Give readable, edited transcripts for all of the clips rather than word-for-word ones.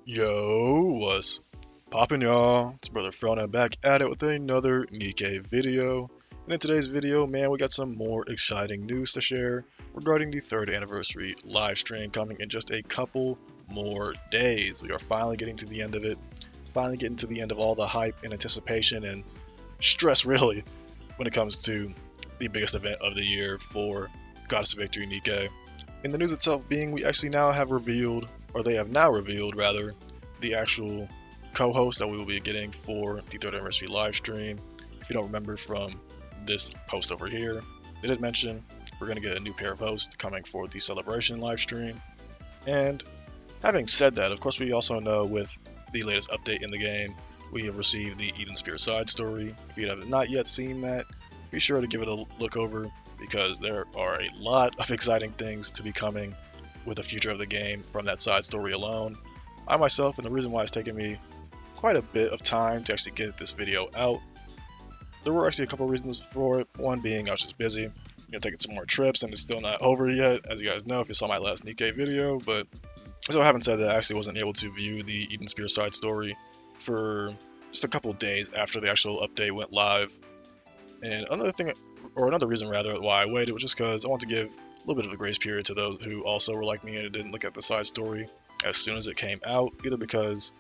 Yo, what's poppin', y'all? It's brother Frona back at it with another Nikke video. And in today's video, man, we got some more exciting news to share regarding the third anniversary live stream coming in just a couple more days. We are finally getting to the end of it, finally getting to the end of all the hype and anticipation and stress, really, when it comes to the biggest event of the year for Goddess of Victory Nikke. In the news itself being, we actually now have revealed, or they have now revealed rather, the actual co-host that we will be getting for the third anniversary live stream. If you don't remember from this post over here, they did mention we're going to get a new pair of hosts coming for the celebration live stream. And having said that, of course, we also know with the latest update in the game, we have received the Eden Spear side story. If you have not yet seen that, be sure to give it a look over because there are a lot of exciting things to be coming with the future of the game from that side story alone. I myself, and the reason why it's taken me quite a bit of time to actually get this video out, there were actually a couple reasons for it. One being I was just busy, taking some more trips, and it's still not over yet, as you guys know if you saw my last Nikke video. But so having said that, I actually wasn't able to view the Eden Spear side story for just a couple days after the actual update went live. And another reason rather why I waited was just because I want to give a little bit of a grace period to those who also were like me and didn't look at the side story as soon as it came out, either because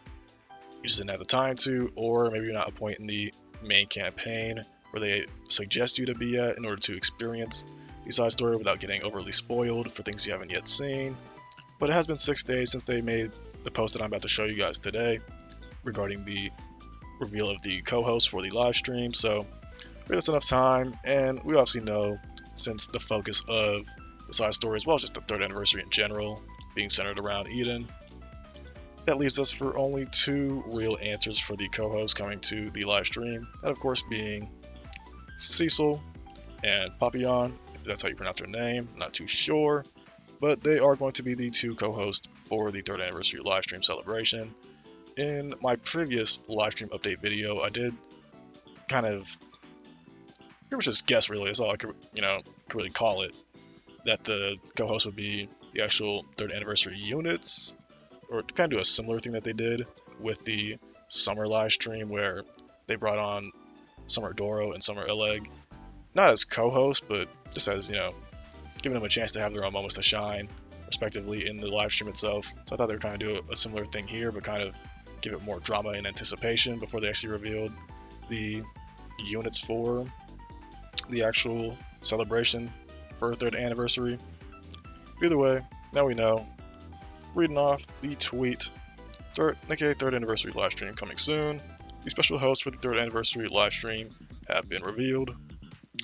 you just didn't have the time to, or maybe you're not a point in the main campaign where they suggest you to be at in order to experience the side story without getting overly spoiled for things you haven't yet seen. But it has been 6 days since they made the post that I'm about to show you guys today regarding the reveal of the co-host for the live stream, so that's enough time. And we obviously know, since the focus of the side story as well as just the third anniversary in general being centered around Eden, that leaves us for only two real answers for the co-hosts coming to the live stream. That of course being Cecil and Papillon, if that's how you pronounce their name, not too sure. But they are going to be the two co-hosts for the third anniversary live stream celebration. In my previous live stream update video, I did kind of pretty much just guess, really, that's all I could really call it, that the co-host would be the actual third anniversary units, or to kind of do a similar thing that they did with the summer live stream where they brought on Summer Doro and Summer Eleg, not as co-hosts, but just as, giving them a chance to have their own moments to shine, respectively, in the live stream itself. So I thought they were trying to do a similar thing here, but kind of give it more drama and anticipation before they actually revealed the units for the actual celebration for third anniversary. Either way, now we know. Reading off the tweet, Nikke third anniversary live stream coming soon. The special hosts for the third anniversary live stream have been revealed.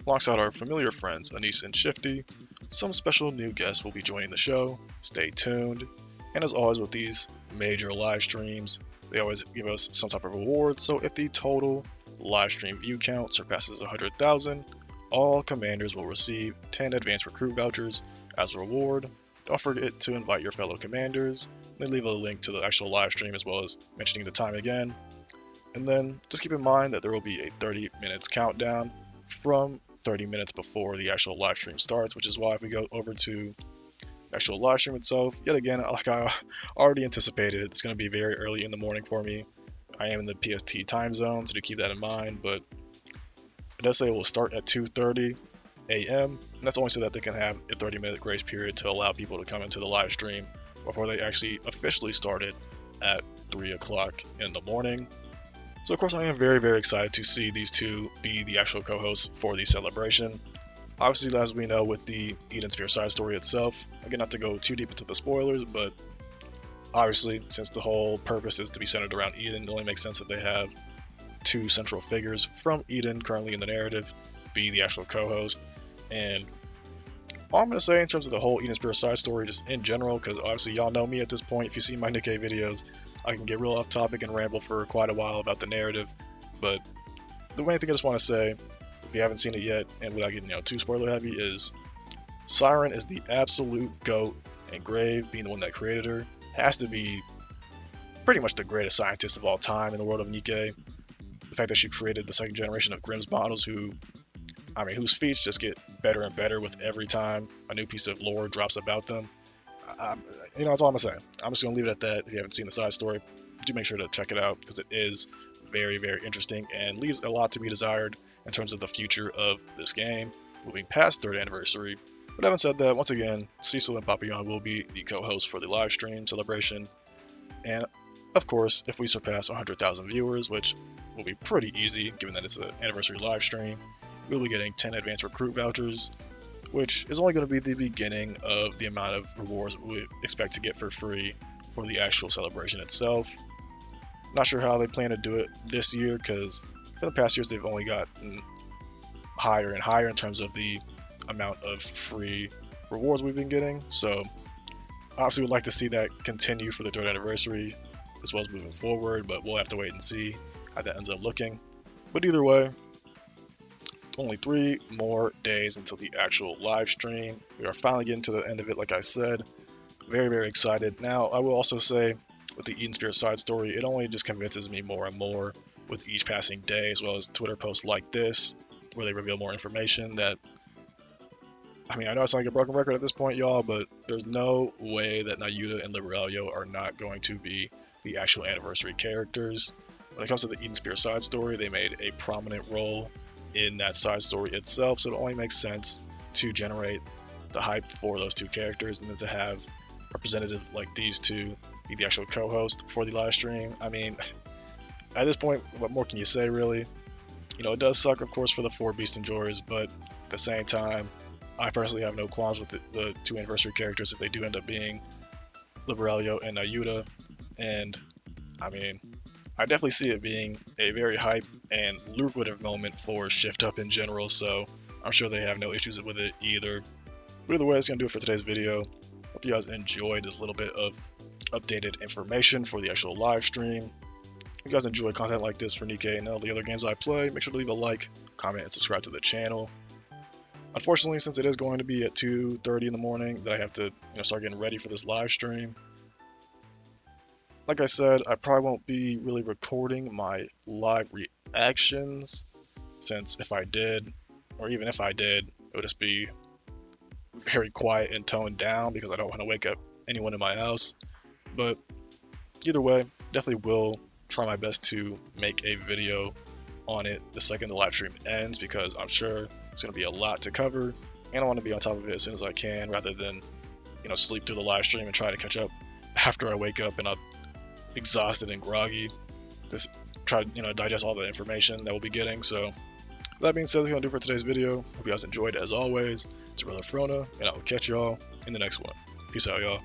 Alongside our familiar friends Anni and Shifty, some special new guests will be joining the show. Stay tuned. And as always with these major live streams, they always give us some type of reward. So if the total live stream view count surpasses 100,000, all commanders will receive 10 advanced recruit vouchers as a reward. Don't forget to invite your fellow commanders. They leave a link to the actual live stream as well as mentioning the time again. And then just keep in mind that there will be a 30 minutes countdown from 30 minutes before the actual live stream starts, which is why if we go over to the actual live stream itself, yet again, like I already anticipated, it's going to be very early in the morning for me. I am in the PST time zone, so to keep that in mind, but it does say it will start at 2:30 a.m. and that's only so that they can have a 30-minute grace period to allow people to come into the live stream before they actually officially start it at 3 o'clock in the morning. So of course I am very, very excited to see these two be the actual co-hosts for the celebration. Obviously, as we know with the Eden Spear side story itself, again, not to go too deep into the spoilers, but obviously since the whole purpose is to be centered around Eden, it only makes sense that they have two central figures from Eden currently in the narrative be the actual co-host. And all I'm going to say in terms of the whole Eden Spear side story, just in general, because obviously y'all know me at this point, if you see my Nikke videos, I can get real off topic and ramble for quite a while about the narrative. But the main thing I just want to say, if you haven't seen it yet, and without getting too spoiler heavy, is Siren is the absolute GOAT, and Grave, being the one that created her, has to be pretty much the greatest scientist of all time in the world of Nikke. The fact that she created the second generation of Grimm's models whose feats just get better and better with every time a new piece of lore drops about them. That's all I'm gonna say. I'm just gonna leave it at that. If you haven't seen the side story, do make sure to check it out because it is very, very interesting and leaves a lot to be desired in terms of the future of this game, moving past third anniversary. But having said that, once again, Cecil and Papillon will be the co-hosts for the live stream celebration, and of course, if we surpass 100,000 viewers, which will be pretty easy given that it's an anniversary live stream, we'll be getting 10 advanced recruit vouchers, which is only going to be the beginning of the amount of rewards we expect to get for free for the actual celebration itself. Not sure how they plan to do it this year because for the past years they've only gotten higher and higher in terms of the amount of free rewards we've been getting. So obviously would like to see that continue for the third anniversary as well as moving forward, but we'll have to wait and see how that ends up looking. But either way, only 3 more days until the actual live stream. We are finally getting to the end of it, like I said. Very, very excited. Now, I will also say, with the Eden Spirit side story, it only just convinces me more and more with each passing day, as well as Twitter posts like this, where they reveal more information that, I mean, I know it's like a broken record at this point, y'all, but there's no way that Nayuta and Liberalia are not going to be the actual anniversary characters. When it comes to the Eden Spirit side story, they made a prominent role in that side story itself, so it only makes sense to generate the hype for those 2 characters and then to have representatives like these 2 be the actual co-host for the live stream. I mean, at this point, what more can you say, really? It does suck, of course, for the 4 Beast Enjoyers, but at the same time, I personally have no qualms with the 2 anniversary characters if they do end up being Liberalia and Nayuta, and I mean, I definitely see it being a very hype and lucrative moment for ShiftUp in general, so I'm sure they have no issues with it either. But either way, that's going to do it for today's video. Hope you guys enjoyed this little bit of updated information for the actual live stream. If you guys enjoy content like this for Nikke and all the other games I play, make sure to leave a like, comment, and subscribe to the channel. Unfortunately, since it is going to be at 2:30 in the morning that I have to start getting ready for this live stream, like I said, I probably won't be really recording my live reactions, since if I did, or even if I did, it would just be very quiet and toned down because I don't want to wake up anyone in my house. But either way, definitely will try my best to make a video on it the second the live stream ends, because I'm sure it's going to be a lot to cover, and I want to be on top of it as soon as I can rather than sleep through the live stream and try to catch up after I wake up and I'm exhausted and groggy. Just try to digest all the information that we'll be getting. So that being said, that's going to do it for today's video. Hope you guys enjoyed as always. It's your brother Frona, and I will catch y'all in the next one. Peace out, y'all.